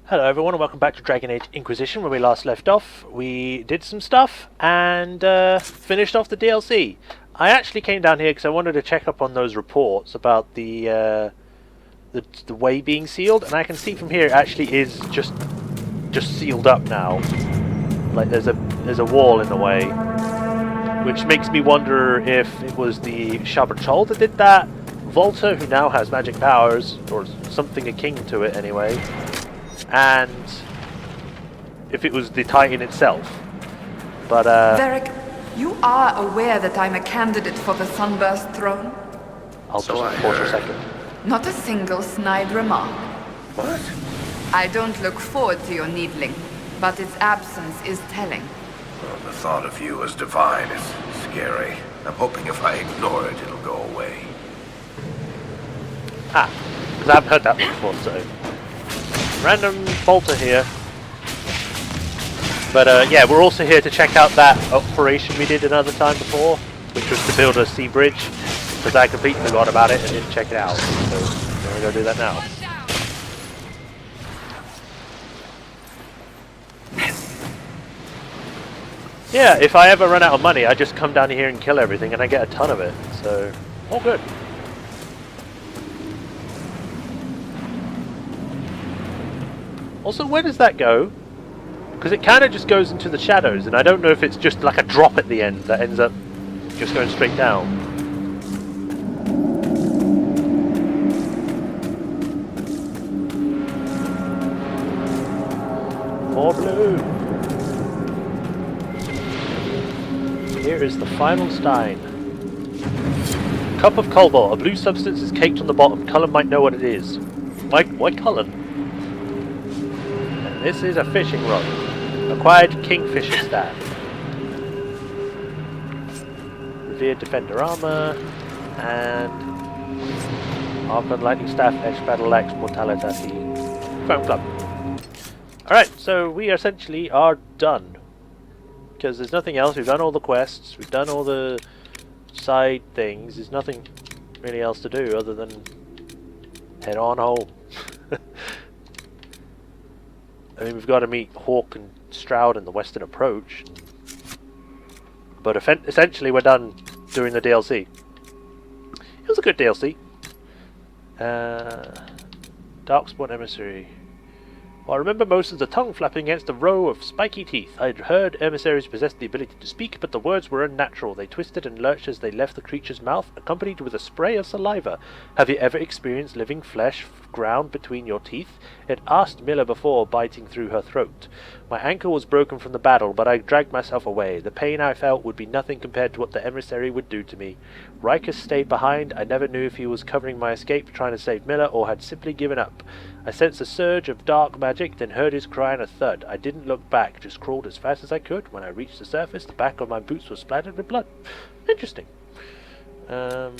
Hello everyone and welcome back to Dragon Age Inquisition. Where we last left off, we did some stuff and finished off the DLC. I actually came down here because I wanted to check up on those reports about the way being sealed, and I can see from here it actually is just sealed up now. Like there's a wall in the way, which makes me wonder if it was the Majorshepard that did that, Volta, who now has magic powers or something akin to it anyway, and if it was the Titan itself. But Varric, you are aware that I'm a candidate for the Sunburst throne? I'll just pause for a second. Not a single snide remark. What? I don't look forward to your needling, but its absence is telling. Well, the thought of you as divine is scary. I'm hoping if I ignore it, it'll go away. Ah, because I haven't heard that one before, so... Random Volta here. But yeah, we're also here to check out that operation we did another time before, which was to build a sea bridge, because I completely forgot about it and didn't check it out. So we're going to go do that now. Yeah, if I ever run out of money, I just come down here and kill everything and I get a ton of it, so all good. Also, where does that go? Because it kind of just goes into the shadows, and I don't know if it's just like a drop at the end that ends up just going straight down. More blue! Here is the final stein. Cup of cobalt. A blue substance is caked on the bottom. Cullen might know what it is. Why Cullen? And this is a fishing rod. Acquired Kingfisher staff. Revered Defender armor. And Archon Lightning Staff, Edge Battle Axe, Mortality, Foam Club. Alright, so we essentially are done. Because there's nothing else. We've done all the quests. We've done all the side things. There's nothing really else to do other than head on home. I mean, we've got to meet Hawk and Stroud in the Western Approach. But essentially we're done doing the DLC. It was a good DLC. Darkspawn Emissary. Well, I remember most of the tongue flapping against a row of spiky teeth. I had heard emissaries possessed the ability to speak, but the words were unnatural. They twisted and lurched as they left the creature's mouth, accompanied with a spray of saliva. Have you ever experienced living flesh ground between your teeth? It asked Miller before biting through her throat. My ankle was broken from the battle, but I dragged myself away. The pain I felt would be nothing compared to what the emissary would do to me. Riker stayed behind. I never knew if he was covering my escape, trying to save Miller, or had simply given up. I sensed a surge of dark magic, then heard his cry and a thud. I didn't look back, just crawled as fast as I could. When I reached the surface, the back of my boots was splattered with blood. Interesting. Where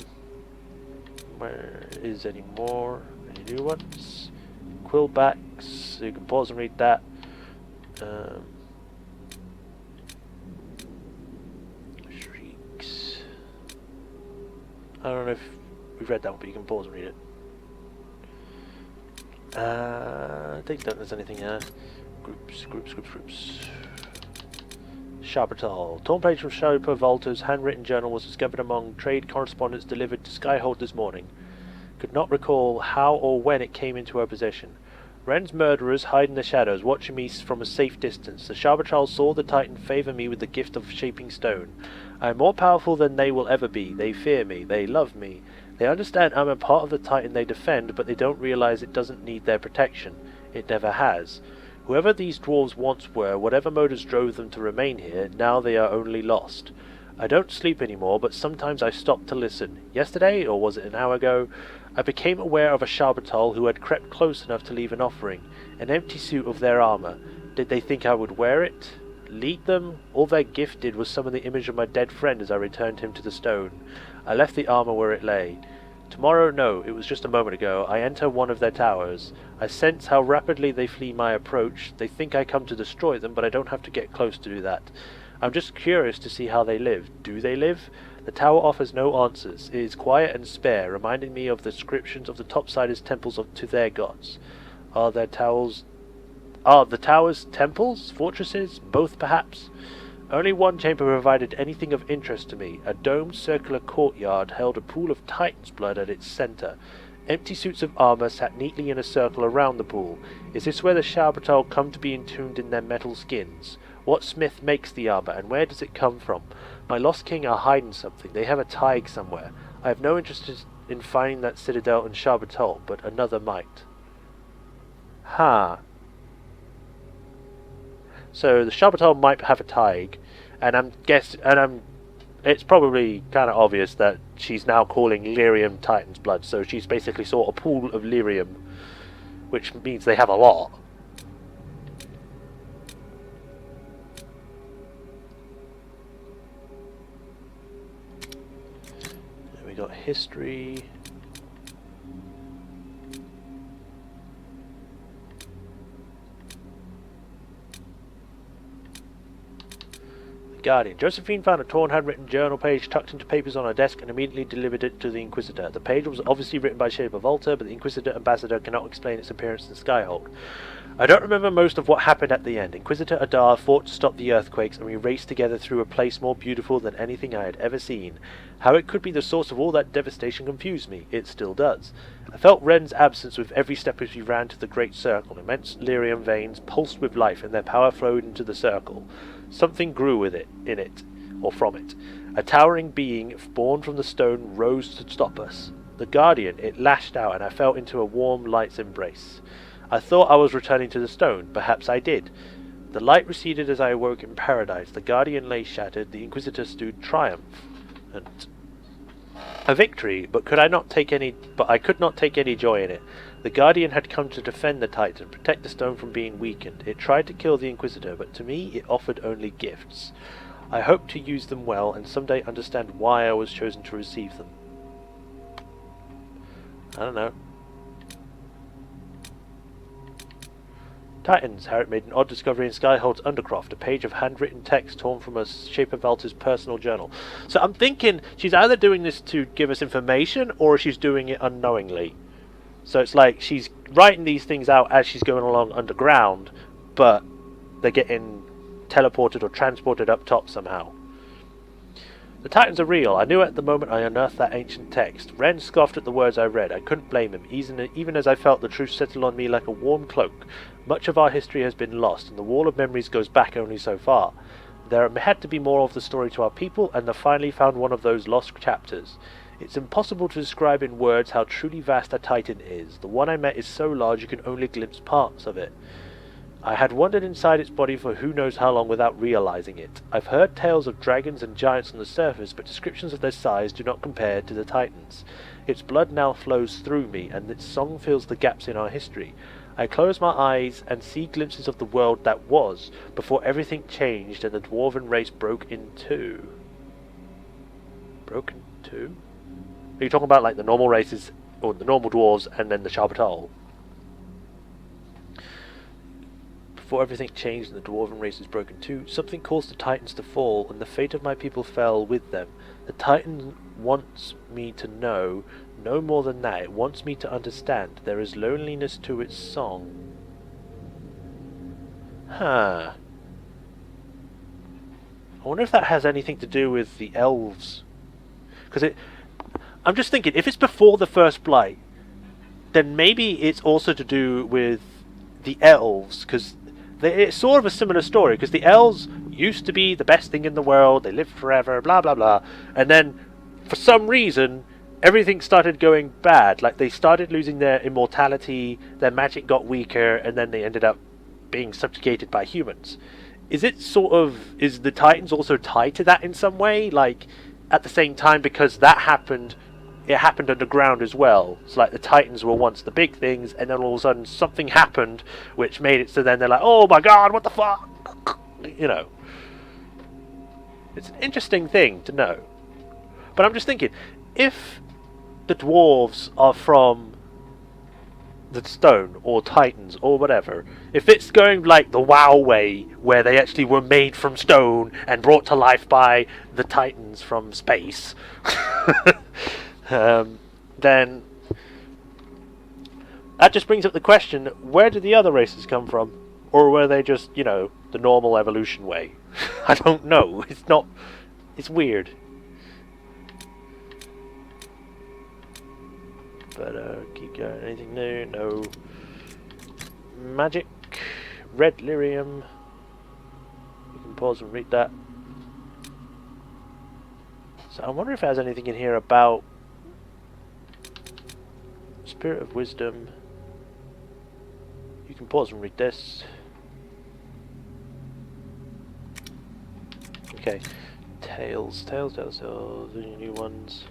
is any more? Any new ones? Quillbacks, so you can pause and read that. Shrieks. I don't know if we've read that one, but you can pause and read it. I don't think there's anything here. Groups. Sharpertal. Torn page from Sharper Volta's handwritten journal was discovered among trade correspondence delivered to Skyhold this morning. Could not recall how or when it came into her possession. Wren's murderers hide in the shadows, watching me from a safe distance. The Sharpertal saw the Titan favor me with the gift of shaping stone. I am more powerful than they will ever be. They fear me. They love me. They understand I'm a part of the Titan they defend, but they don't realize it doesn't need their protection. It never has. Whoever these dwarves once were, whatever motives drove them to remain here, now they are only lost. I don't sleep anymore, but sometimes I stop to listen. Yesterday, or was it an hour ago, I became aware of a Sharpertal who had crept close enough to leave an offering, an empty suit of their armor. Did they think I would wear it? Lead them? All their gift did was summon the image of my dead friend as I returned him to the stone. I left the armor where it lay. Tomorrow, no, it was just a moment ago. I enter one of their towers. I sense how rapidly they flee my approach. They think I come to destroy them, but I don't have to get close to do that. I'm just curious to see how they live. Do they live? The tower offers no answers. It is quiet and spare, reminding me of the descriptions of the Topsiders' temples to their gods. Are their towers Are the towers temples? Fortresses? Both, perhaps? Only one chamber provided anything of interest to me. A domed circular courtyard held a pool of Titan's blood at its centre. Empty suits of armour sat neatly in a circle around the pool. Is this where the Sharbatal come to be entombed in their metal skins? What smith makes the armour, and where does it come from? My lost king are hiding something. They have a thaig somewhere. I have no interest in finding that citadel in Sharbatal, but another might. So the Sharbatal might have a thaig, and it's probably kind of obvious that she's now calling lyrium Titan's blood, so she's basically sort of a pool of lyrium, which means they have a lot. Then we got history. Guardian. Josephine found a torn handwritten journal page tucked into papers on her desk and immediately delivered it to the Inquisitor. The page was obviously written by Shaper Volta, but the Inquisitor Ambassador cannot explain its appearance in Skyhold. I don't remember most of what happened at the end. Inquisitor Adar fought to stop the earthquakes, and we raced together through a place more beautiful than anything I had ever seen. How it could be the source of all that devastation confused me. It still does. I felt Ren's absence with every step as we ran to the Great Circle. Immense lyrium veins pulsed with life, and their power flowed into the circle. Something grew from it. A towering being, born from the stone, rose to stop us. The Guardian, it lashed out, and I fell into a warm light's embrace. I thought I was returning to the stone. Perhaps I did. The light receded as I awoke in paradise. The Guardian lay shattered. The Inquisitor stood triumphant. A victory, but I could not take any joy in it. The Guardian had come to defend the Titan, protect the stone from being weakened. It tried to kill the Inquisitor, but to me it offered only gifts. I hoped to use them well, and someday understand why I was chosen to receive them. I don't know. Titans. Harriet made an odd discovery in Skyhold's Undercroft, a page of handwritten text torn from a Shaper Valter's personal journal. So I'm thinking she's either doing this to give us information, or she's doing it unknowingly. So it's like she's writing these things out as she's going along underground, but they're getting teleported or transported up top somehow. The Titans are real. I knew at the moment I unearthed that ancient text. Ren scoffed at the words I read. I couldn't blame him, even as I felt the truth settle on me like a warm cloak. Much of our history has been lost, and the wall of memories goes back only so far. There had to be more of the story to our people, and I finally found one of those lost chapters. It's impossible to describe in words how truly vast a Titan is. The one I met is so large you can only glimpse parts of it. I had wandered inside its body for who knows how long without realizing it. I've heard tales of dragons and giants on the surface, but descriptions of their size do not compare to the Titans. Its blood now flows through me, and its song fills the gaps in our history. I close my eyes and see glimpses of the world that was, before everything changed and the dwarven race broke in two. Broke in two? Are you talking about like the normal races, or the normal dwarves, and then the Sharbatal? Before everything changed and the dwarven race is broken too, something caused the Titans to fall, and the fate of my people fell with them. The Titan wants me to know, no more than that. It wants me to understand. There is loneliness to its song. I wonder if that has anything to do with the elves. Because I'm just thinking, if it's before the First Blight, then maybe it's also to do with the elves, because it's sort of a similar story, because the elves used to be the best thing in the world, they lived forever, blah blah blah, and then for some reason everything started going bad. Like they started losing their immortality, their magic got weaker, and then they ended up being subjugated by humans. Is the Titans also tied to that in some way? Like at the same time, because that happened, it happened underground as well. It's like the Titans were once the big things, and then all of a sudden something happened which made it so then they're like, oh my god, what the fuck? You know. It's an interesting thing to know. But I'm just thinking, if the dwarves are from the stone, or Titans, or whatever, if it's going like the WoW way, where they actually were made from stone and brought to life by the Titans from space, then that just brings up the question, where did the other races come from? Or were they just, you know, the normal evolution way? I don't know. It's not... It's weird. But, keep going. Anything new? No. Magic. Red lyrium. You can pause and read that. So I wonder if there's anything in here about Spirit of Wisdom. You can pause and read this. Okay. Tails. Any new ones?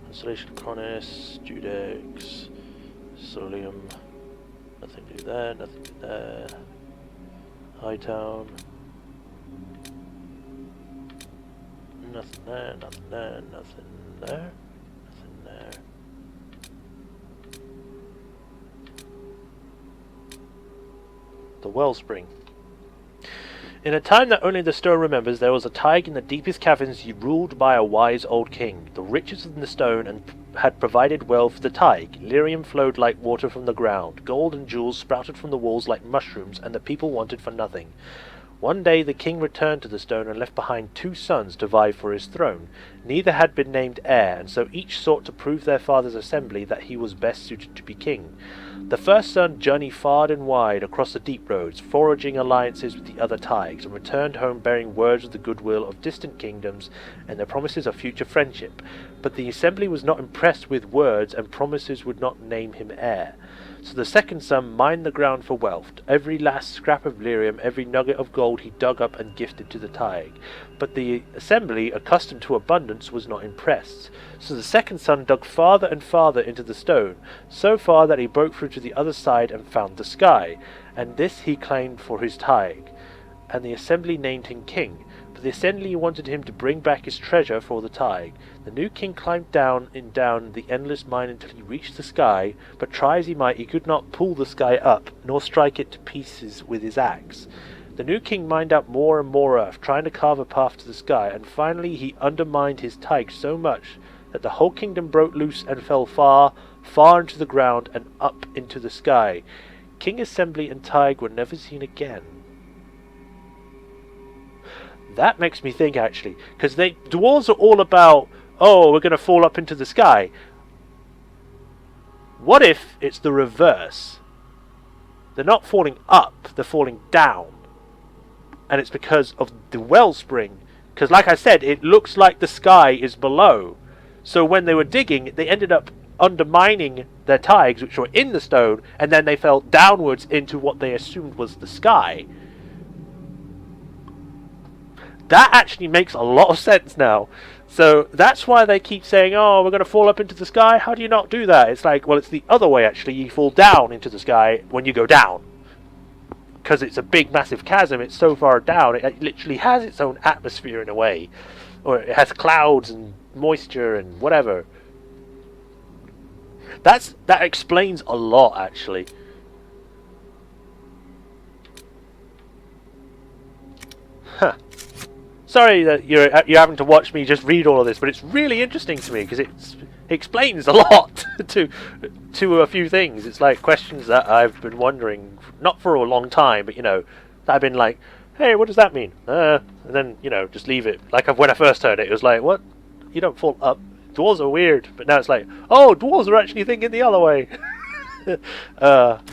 Constellation Cronus, Judex, Solium. Nothing new there, nothing new there. Hightown. Nothing there, nothing there, nothing there, nothing there. The Wellspring. In a time that only the stone remembers, there was a Tig in the deepest caverns ruled by a wise old king. The riches in the stone and had provided well for the Tig. Lyrium flowed like water from the ground. Gold and jewels sprouted from the walls like mushrooms, and the people wanted for nothing. One day the king returned to the stone and left behind 2 sons to vie for his throne. Neither had been named heir, and so each sought to prove their father's assembly that he was best suited to be king. The first son journeyed far and wide across the deep roads, forging alliances with the other Tigs, and returned home bearing words of the goodwill of distant kingdoms and the promises of future friendship. But the assembly was not impressed with words, and promises would not name him heir. So the second son mined the ground for wealth. Every last scrap of lyrium, every nugget of gold he dug up and gifted to the Tig. But the assembly, accustomed to abundance, was not impressed. So the second son dug farther and farther into the stone, so far that he broke through to the other side and found the sky, and this he claimed for his Tig. And the assembly named him king. But the assembly wanted him to bring back his treasure for the Tig. The new king climbed down the endless mine until he reached the sky, but try as he might, he could not pull the sky up, nor strike it to pieces with his axe. The new king mined out more and more earth, trying to carve a path to the sky, and finally he undermined his Tig so much that the whole kingdom broke loose and fell far, far into the ground and up into the sky. King Assembly and Tig were never seen again. That makes me think, actually, because dwarves are all about, oh, we're going to fall up into the sky. What if it's the reverse? They're not falling up, they're falling down. And it's because of the wellspring. Because, like I said, it looks like the sky is below. So when they were digging, they ended up undermining their Tigs, which were in the stone, and then they fell downwards into what they assumed was the sky. That actually makes a lot of sense now. So that's why they keep saying, oh, we're going to fall up into the sky. How do you not do that? It's like, well, it's the other way, actually. You fall down into the sky when you go down. Because it's a big, massive chasm. It's so far down, it literally has its own atmosphere in a way. Or it has clouds and moisture and whatever. That explains a lot, actually. Huh. Sorry that you're having to watch me just read all of this, but it's really interesting to me because it explains a lot to a few things. It's like questions that I've been wondering, not for a long time, but that I've been like, hey, what does that mean? And then just leave it. Like when I first heard it was like, what? You don't fall up. Dwarves are weird, but now it's like, oh, dwarves are actually thinking the other way. But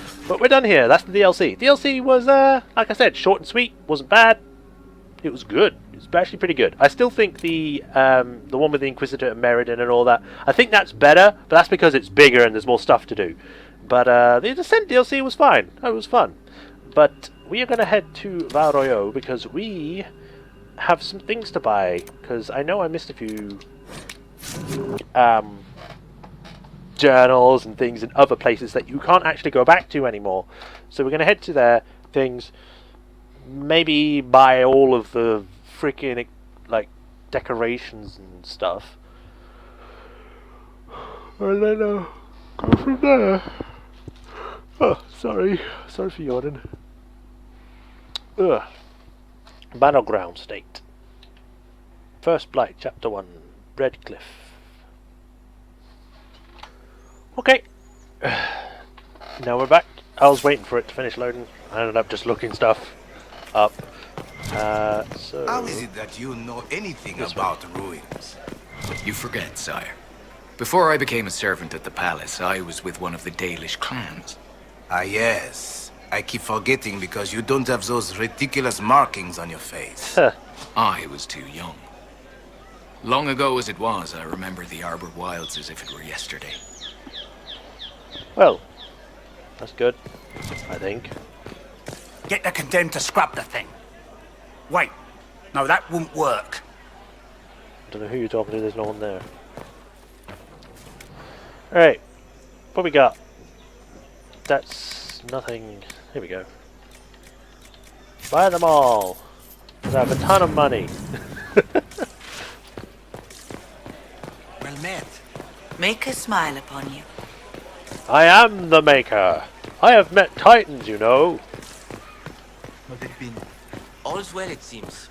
we're done here. That's the DLC. DLC was, like I said, short and sweet. Wasn't bad. It was good. It was actually pretty good. I still think the one with the Inquisitor and Meriden and all that, I think that's better, but that's because it's bigger and there's more stuff to do. But the Descent DLC was fine. It was fun. But we are going to head to Val Royeaux because we have some things to buy. Because I know I missed a few journals and things in other places that you can't actually go back to anymore. So we're going to head to their things. Maybe buy all of the freaking decorations and stuff, and then go from there. Oh, sorry for yawning. Battleground State. First Blight, Chapter 1, Redcliffe. Okay. Now we're back. I was waiting for it to finish loading. I ended up just looking stuff up. So... How is it that you know anything about ruins? You forget, sire. Before I became a servant at the palace, I was with one of the Dalish clans. Ah, yes. I keep forgetting because you don't have those ridiculous markings on your face. I was too young. Long ago as it was, I remember the Arbor Wilds as if it were yesterday. Well, that's good, I think. Get the condemned to scrub the thing. Wait. No, that won't work. I don't know who you're talking to, there's no one there. Alright, what we got? That's nothing. Here we go. Buy them all! 'Cause I have a ton of money. Well met. Make a smile upon you. I am the Maker! I have met Titans, you know! Have it been? All's well, it seems.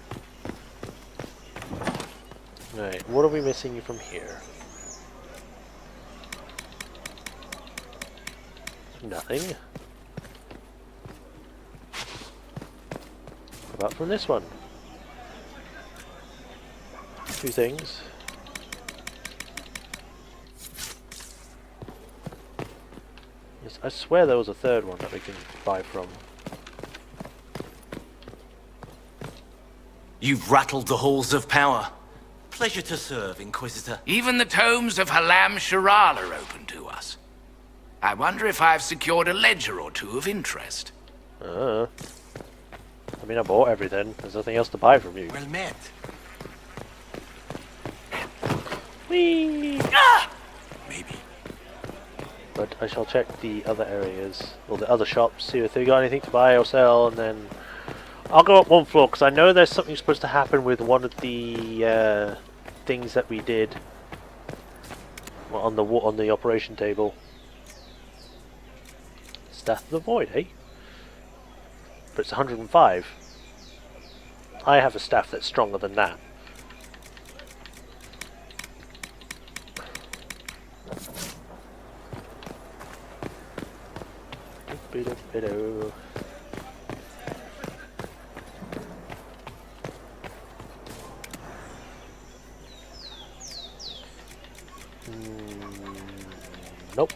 Right, what are we missing from here? Nothing. What about from this one? Two things. Yes, I swear there was a third one that we can buy from. You've rattled the halls of power. Pleasure to serve, Inquisitor. Even the tomes of Halam Shiral are open to us. I wonder if I've secured a ledger or two of interest. I mean, I bought everything. There's nothing else to buy from you. Well met. Whee! Maybe. But I shall check the other areas, or the other shops, see if they got anything to buy or sell, and then I'll go up one floor, because I know there's something supposed to happen with one of the things that we did on the operation table. Staff of the Void, eh? But it's 105. I have a staff that's stronger than that. Nope.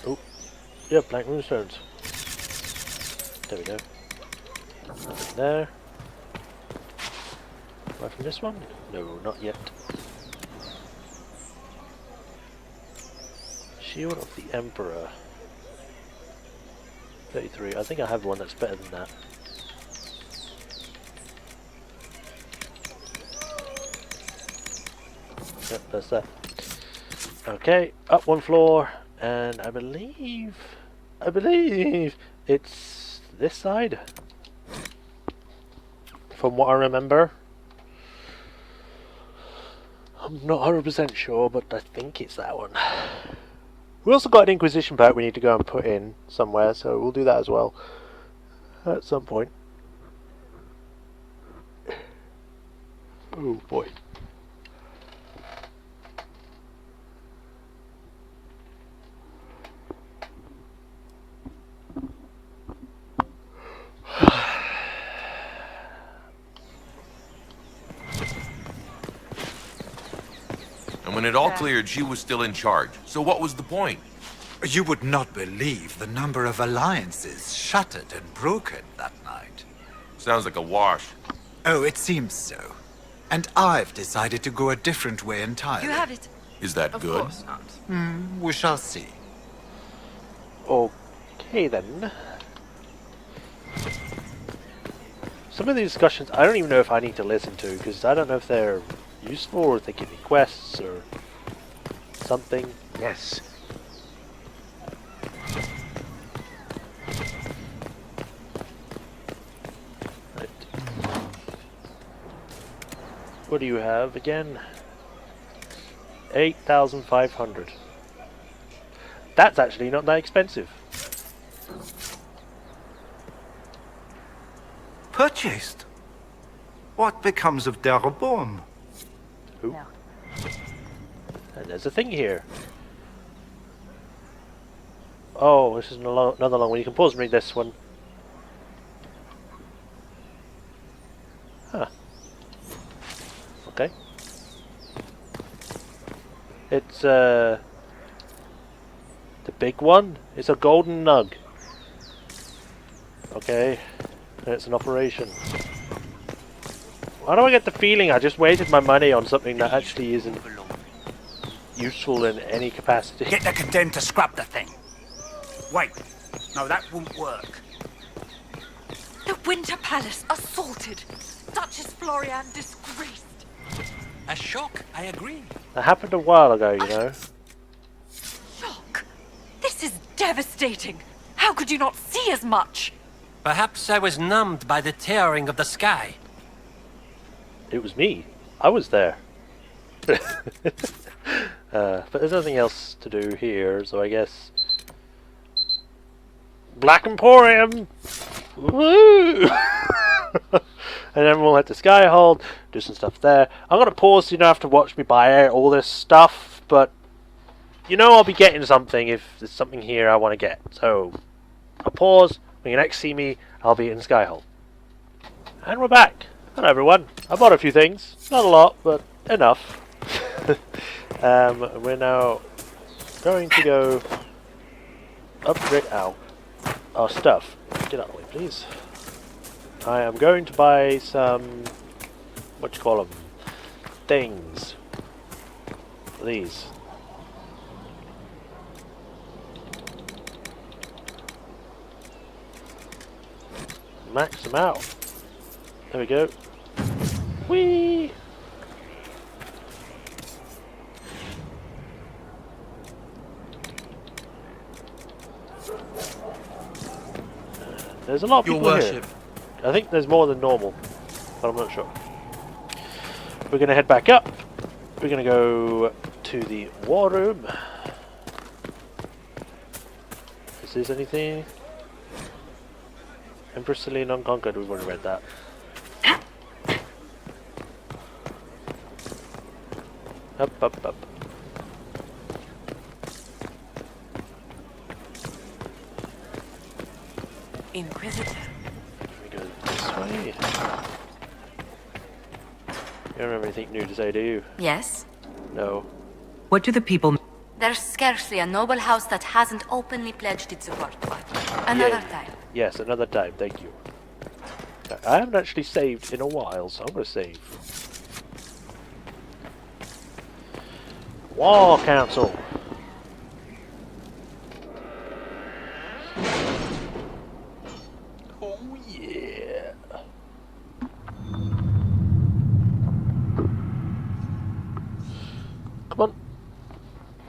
Oh, yeah, blank runestones. There we go. Nothing there. Right from this one? No, not yet. Shield of the Emperor. 33. I think I have one that's better than that. Yep, that's that. Okay, up one floor, and I believe it's this side. From what I remember. I'm not 100% sure, but I think it's that one. We also got an Inquisition pack we need to go and put in somewhere, so we'll do that as well at some point. Oh boy. And when it all cleared, she was still in charge. So what was the point? You would not believe the number of alliances shattered and broken that night. Sounds like a wash. Oh, it seems so. And I've decided to go a different way entirely. You have it. Is that Of good? course not. We shall see. Okay then. Some of these discussions I don't even know if I need to listen to, because I don't know if they're useful or if they give me quests or something. Yes. Right. What do you have again? 8,500. That's actually not that expensive. Purchased? What becomes of Darabon? Ooh. And there's a thing here. Oh, this is another long one. You can pause and read this one. Huh. Okay. It's the big one. It's a golden nug. Okay. And it's an operation. Why do I get the feeling I just wasted my money on something that actually isn't useful in any capacity? Get the condemned to scrap the thing. Wait. No, that won't work. The Winter Palace assaulted. Duchess Florian disgraced. A shock, I agree. That happened a while ago, you know. Shock. This is devastating. How could you not see as much? Perhaps I was numbed by the tearing of the sky. It was me. I was there. But there's nothing else to do here, so I guess... Black Emporium! Woo! And then we'll head to Skyhold, do some stuff there. I'm going to pause so you don't have to watch me buy all this stuff, but you know I'll be getting something if there's something here I want to get. So, I'll pause. When you next see me, I'll be in Skyhold. And we're back. Hello everyone. I bought a few things. Not a lot, but enough. We're now going to go upgrade our stuff. Get out of the way, please. I am going to buy some, what do you call them, things. These. Max them out. There we go. Whee! There's a lot of people here. I think there's more than normal, but I'm not sure. We're going to head back up. We're going to go to the war room. Is this anything? Empress Celine Unconquered, we've already read that. Up, up, up. Inquisitor. We go this way. You don't remember anything new to say, do you? Yes? No. What do the people... There's scarcely a noble house that hasn't openly pledged its support. Another time. Yes, another time, thank you. I haven't actually saved in a while, so I'm going to save. War Council! Oh yeah! Come on!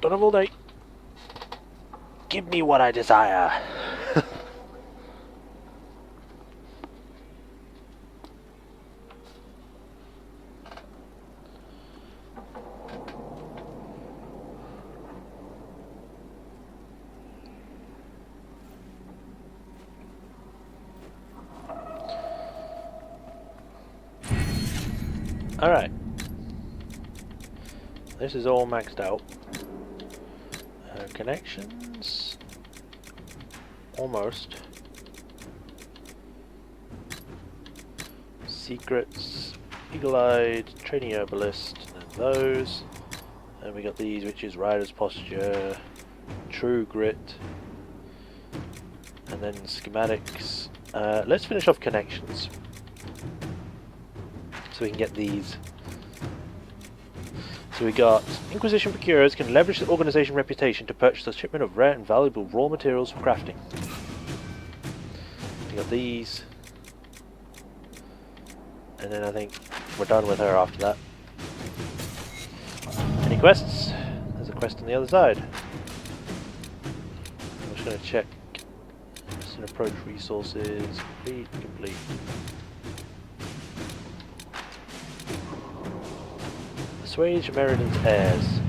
Don't have all day! Give me what I desire! Alright. This is all maxed out. Connections. Almost. Secrets. Eagle-eyed. Training herbalist. And those. And we got these, which is Rider's Posture. True Grit. And then schematics. Let's finish off connections. So we can get these. So we got Inquisition procurers can leverage the organization reputation to purchase a shipment of rare and valuable raw materials for crafting. We got these. And then I think we're done with her after that. Any quests? There's a quest on the other side. I'm just going to check. Instant approach resources. Complete. Assuage Meriden's heirs.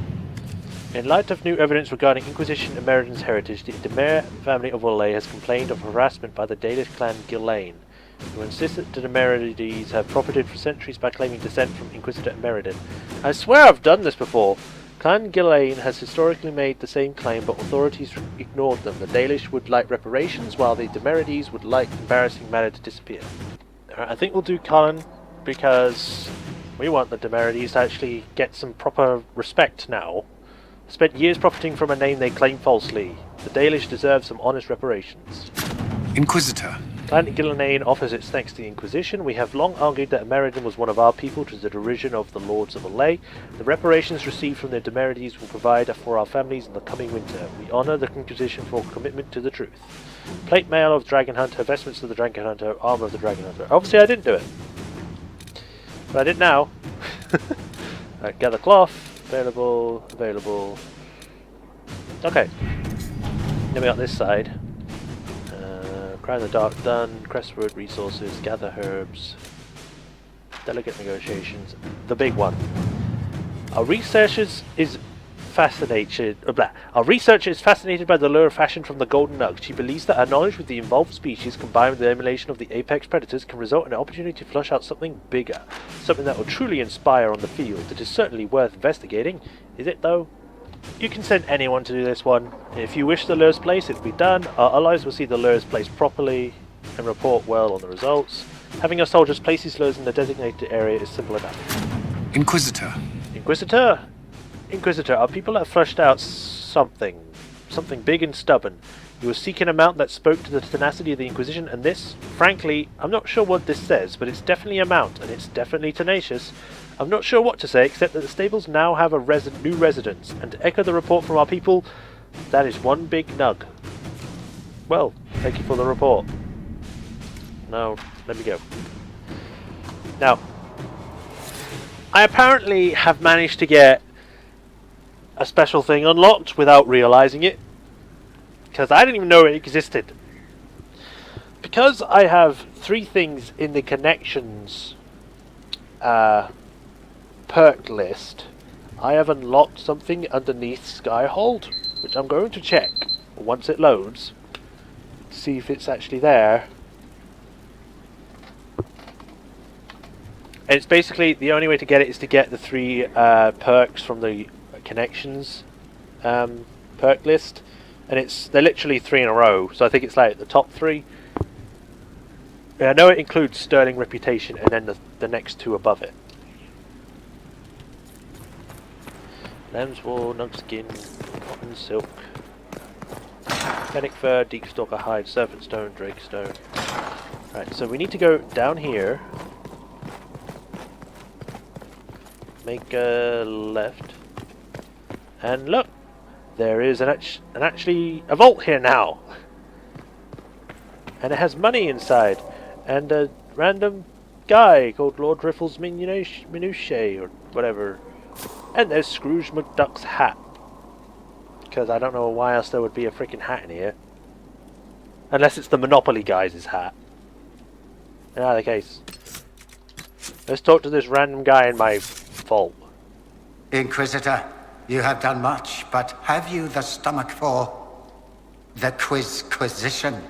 In light of new evidence regarding Inquisition and Meriden's heritage, the Demare family of Orlais has complained of harassment by the Dalish clan Ghislaine, who insist that the Demerides have profited for centuries by claiming descent from Inquisitor Meriden. I swear I've done this before. Clan Gillane has historically made the same claim, but authorities ignored them. The Dalish would like reparations, while the Demerides would like embarrassing matter to disappear. I think we'll do Cullen, because we want the Demerides to actually get some proper respect now. Spent years profiting from a name they claim falsely. The Dalish deserve some honest reparations. Inquisitor. Clan Gillanane offers its thanks to the Inquisition. We have long argued that American was one of our people to the derision of the Lords of Allay. The reparations received from the Demerides will provide for our families in the coming winter. We honour the Inquisition for commitment to the truth. Plate mail of Dragon Hunter, vestments of the Dragon Hunter, armour of the Dragon Hunter. Obviously I didn't do it. But I did now. Right, gather cloth. Available, available. Okay. Then we got this side. Cry in the Dark done, Crestwood resources, gather herbs, delegate negotiations, the big one. Our research is fascinated by the lure fashioned from the Golden Nug. She believes that our knowledge with the involved species combined with the emulation of the apex predators can result in an opportunity to flush out something bigger, something that will truly inspire on the field. It is certainly worth investigating. Is it though? You can send anyone to do this one. If you wish the lure's place, it will be done. Our allies will see the lure's placed properly and report well on the results. Having your soldiers place these lures in the designated area is simple enough. Inquisitor. Inquisitor? Inquisitor, our people have flushed out something big and stubborn. You were seeking a mount that spoke to the tenacity of the Inquisition, and this, frankly, I'm not sure what this says, but it's definitely a mount, and it's definitely tenacious. I'm not sure what to say, except that the stables now have a new residence, and to echo the report from our people, that is one big nug. Well, thank you for the report. Now, let me go. Now, I apparently have managed to get a special thing unlocked without realizing it, because I didn't even know it existed. Because I have 3 things in the connections perk list, I have unlocked something underneath Skyhold, which I'm going to check once it loads to see if it's actually there. And it's basically, the only way to get it is to get the 3 perks from the connections perk list, and they're literally 3 in a row, so I think it's like the top 3. I know it includes Sterling Reputation and then the next 2 above it. Lamb's wool, nug skin, cotton silk, fennec fur, deep stalker hide, serpent stone, drake stone. Right, so we need to go down here, make a left, and look, there is actually a vault here now, and it has money inside, and a random guy called Lord Riffle's Minutiae or whatever. And there's Scrooge McDuck's hat. Because I don't know why else there would be a freaking hat in here. Unless it's the Monopoly guy's hat. In either case, let's talk to this random guy in my vault. Inquisitor, you have done much, but have you the stomach for the Quizquisition?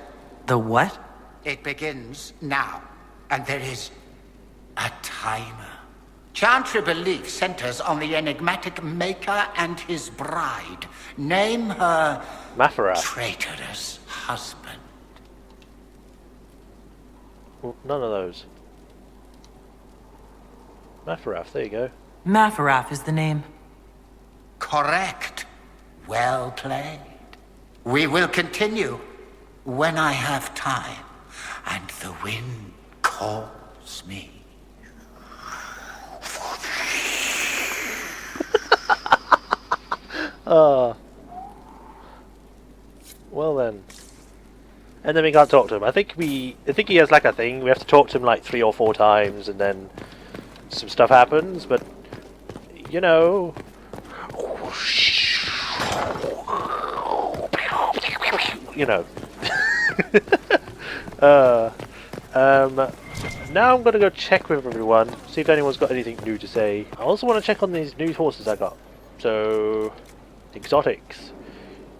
The what? It begins now, and there is a timer. Chantry belief centers on the enigmatic Maker and his bride. Name her Mafara. Traitorous husband. Well, none of those. Mafaraf, there you go. Mafaraf is the name. Correct. Well played. We will continue when I have time and the wind calls me. Well then. And then we can't talk to him. I think he has like a thing. We have to talk to him like 3 or 4 times, and then some stuff happens. But you know, now I'm gonna go check with everyone, see if anyone's got anything new to say. I also want to check on these new horses I got. So, exotics.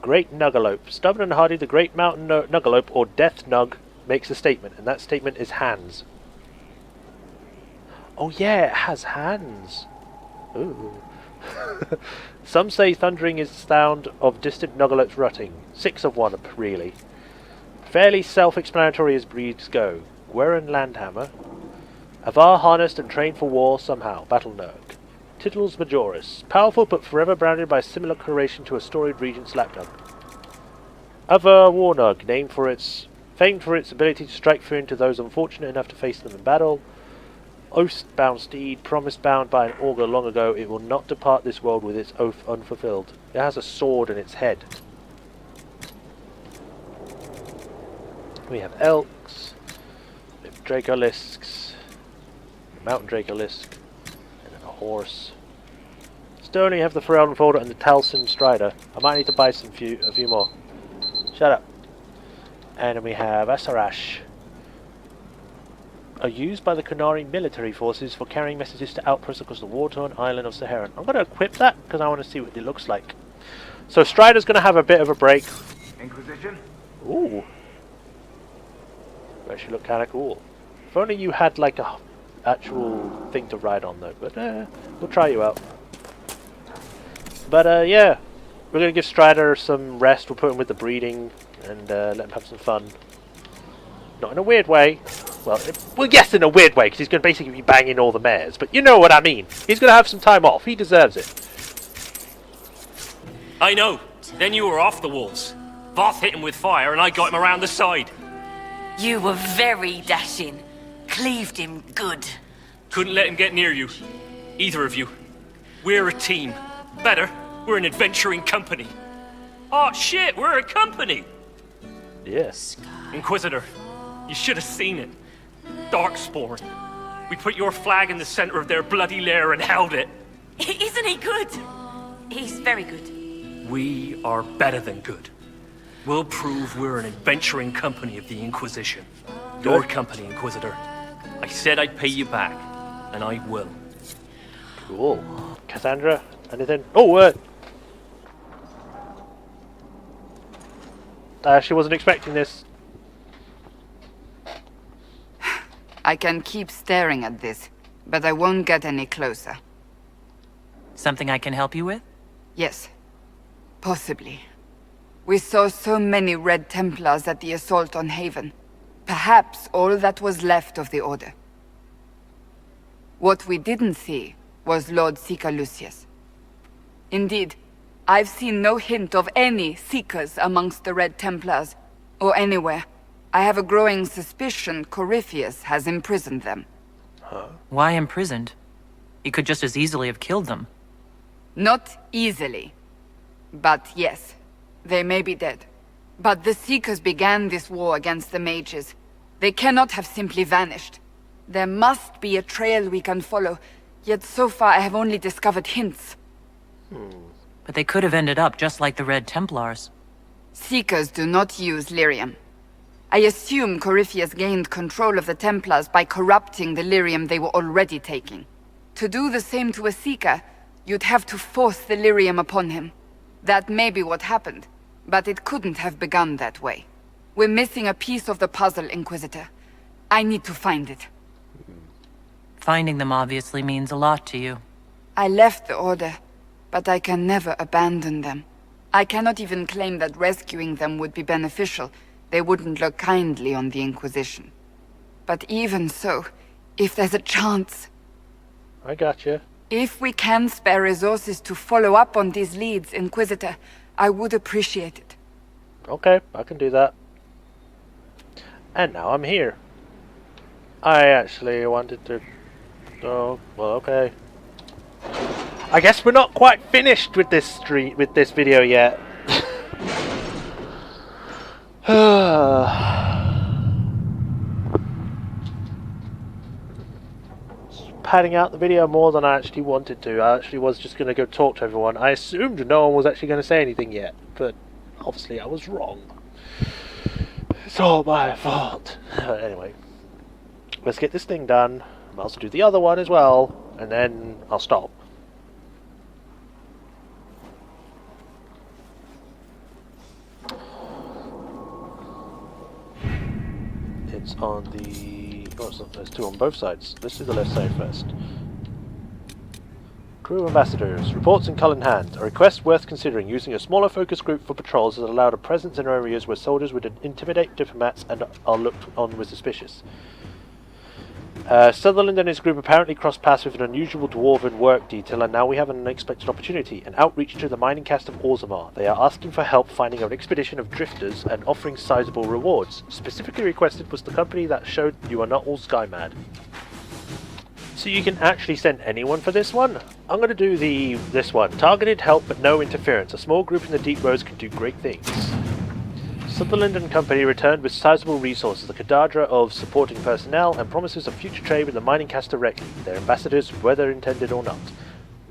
Great Nugalope. Stubborn and hardy, the Great Mountain Nugalope, or Death Nug, makes a statement, and that statement is hands. Oh yeah, it has hands. Ooh. Some say thundering is the sound of distant nuggalots rutting. 6 of one, really. Fairly self-explanatory as breeds go. Gweren Landhammer. Avar harnessed and trained for war somehow. Battle Nurg. Titles Majoris. Powerful but forever branded by similar coloration to a storied regent's lapdog. Avar Warnug, famed for its ability to strike fear into those unfortunate enough to face them in battle. Oath-bound steed, promised bound by an augur long ago, it will not depart this world with its oath unfulfilled. It has a sword in its head. We have elks, we have Dracolisks, Mountain Dracolisk, and then a horse. Still only have the Ferelden Folder and the Talsim Strider. I might need to buy a few more. Shut up. And then we have Asarash. Are used by the Qunari military forces for carrying messages to outposts across the war-torn island of Saharan. I'm going to equip that because I want to see what it looks like. So Strider's going to have a bit of a break. Inquisition? Ooh. Actually look kind of cool. If only you had like a actual thing to ride on though, but we'll try you out. But yeah, we're going to give Strider some rest. We'll put him with the breeding and let him have some fun. Not in a weird way. Well, yes, in a weird way, because he's going to basically be banging all the mares. But you know what I mean. He's going to have some time off. He deserves it. I know. Then you were off the wolves. Voth hit him with fire, and I got him around the side. You were very dashing. Cleaved him good. Couldn't let him get near you. Either of you. We're a team. Better, we're an adventuring company. Oh shit, we're a company! Yes. Inquisitor, you should have seen it. Darkspawn. We put your flag in the center of their bloody lair and held it. Isn't he good? He's very good. We are better than good. We'll prove we're an adventuring company of the Inquisition. Your company, Inquisitor. I said I'd pay you back, and I will. Cool. Cassandra, anything? Oh, I actually wasn't expecting this. I can keep staring at this, but I won't get any closer. Something I can help you with? Yes. Possibly. We saw so many Red Templars at the assault on Haven. Perhaps all that was left of the Order. What we didn't see was Lord Seeker Lucius. Indeed, I've seen no hint of any Seekers amongst the Red Templars, or anywhere. I have a growing suspicion Corypheus has imprisoned them. Huh? Why imprisoned? He could just as easily have killed them. Not easily. But yes, they may be dead. But the Seekers began this war against the mages. They cannot have simply vanished. There must be a trail we can follow, yet so far I have only discovered hints. But they could have ended up just like the Red Templars. Seekers do not use lyrium. I assume Corypheus gained control of the Templars by corrupting the lyrium they were already taking. To do the same to a Seeker, you'd have to force the lyrium upon him. That may be what happened, but it couldn't have begun that way. We're missing a piece of the puzzle, Inquisitor. I need to find it. Finding them obviously means a lot to you. I left the Order, but I can never abandon them. I cannot even claim that rescuing them would be beneficial. They wouldn't look kindly on the Inquisition. But even so, if there's a chance... I gotcha. If we can spare resources to follow up on these leads, Inquisitor, I would appreciate it. Okay, I can do that. And now I'm here. I actually wanted to... Oh, well, okay. I guess we're not quite finished with this video yet. Padding out the video more than I actually wanted to. I actually was just going to go talk to everyone. I assumed no one was actually going to say anything yet, but obviously I was wrong. It's all my fault. Anyway, let's get this thing done. I'll also do the other one as well, and then I'll stop. It's on the... Oh, there's two on both sides. Let's do the left side first. Crew ambassadors. Reports in Cullen hand. A request worth considering. Using a smaller focus group for patrols has allowed a presence in areas where soldiers would intimidate diplomats and are looked on with suspicious. Sutherland and his group apparently crossed paths with an unusual dwarven work detail, and now we have an unexpected opportunity. An outreach to the mining cast of Orzammar. They are asking for help finding an expedition of drifters and offering sizable rewards. Specifically requested was the company that showed you are not all sky mad. So you can actually send anyone for this one? I'm going to do this one. Targeted help but no interference. A small group in the deep roads can do great things. Sutherland and Company returned with sizable resources, a cadadra of supporting personnel, and promises of future trade with the mining cast directly, their ambassadors, whether intended or not.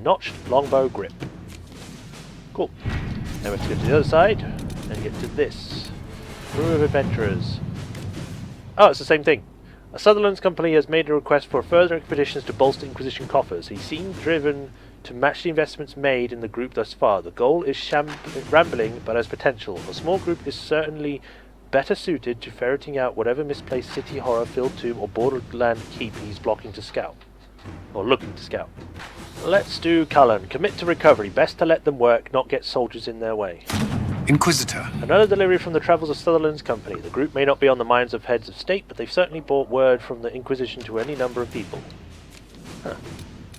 Notched longbow grip. Cool. Now we have to go to the other side and get to this. Crew of adventurers. Oh, it's the same thing. Sutherland's company has made a request for further expeditions to bolster Inquisition coffers. He seemed driven to match the investments made in the group thus far. The goal is rambling, but has potential. A small group is certainly better suited to ferreting out whatever misplaced city horror, filled tomb, or borderland keep he's blocking to scout. Or looking to scout. Let's do Cullen. Commit to recovery. Best to let them work, not get soldiers in their way. Inquisitor. Another delivery from the travels of Sutherland's company. The group may not be on the minds of heads of state, but they've certainly brought word from the Inquisition to any number of people. Huh.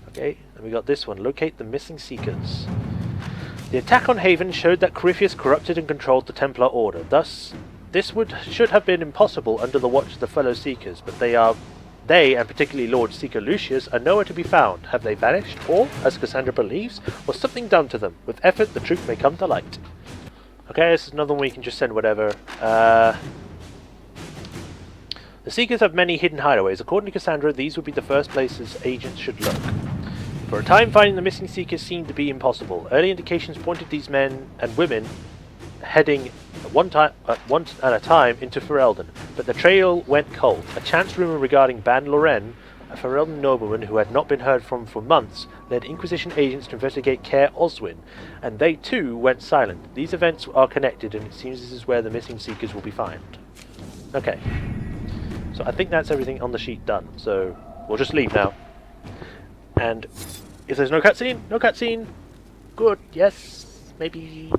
Okay, and we got this one. Locate the missing Seekers. The attack on Haven showed that Corypheus corrupted and controlled the Templar Order. Thus, this should have been impossible under the watch of the fellow Seekers, but they, and particularly Lord Seeker Lucius, are nowhere to be found. Have they vanished, or, as Cassandra believes, was something done to them? With effort, the truth may come to light. Okay, this is another one we can just send whatever. The Seekers have many hidden hideaways. According to Cassandra, these would be the first places agents should look. For a time, finding the missing Seekers seemed to be impossible. Early indications pointed these men and women heading one at a time into Ferelden, but the trail went cold. A chance rumor regarding Ban Loren, a Ferelden nobleman who had not been heard from for months, led Inquisition agents to investigate Caer Oswin, and they too went silent. These events are connected, and it seems this is where the missing Seekers will be found. Okay. So I think that's everything on the sheet done, so we'll just leave now. And if there's no cutscene, no cutscene. Good, yes, maybe.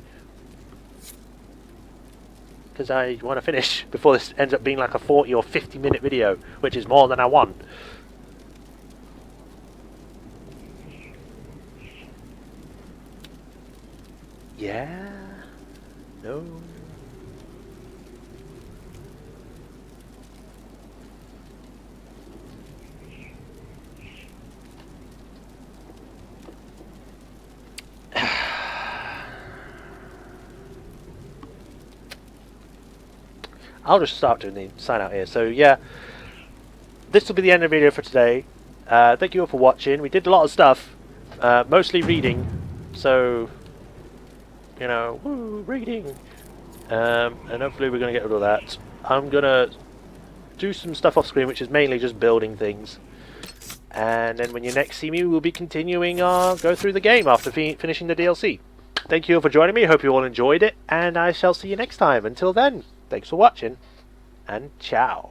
Because I want to finish before this ends up being like a 40 or 50 minute video, which is more than I want. Yeah? No? I'll just start doing the sign out here. So yeah, this will be the end of the video for today. Thank you all for watching. We did a lot of stuff, mostly reading, so you know, woo, reading, and hopefully we're going to get rid of that. I'm going to do some stuff off screen, which is mainly just building things, and then when you next see me, we'll be continuing our go through the game after finishing the DLC. Thank you all for joining me. Hope you all enjoyed it, and I shall see you next time. Until then, thanks for watching, and ciao.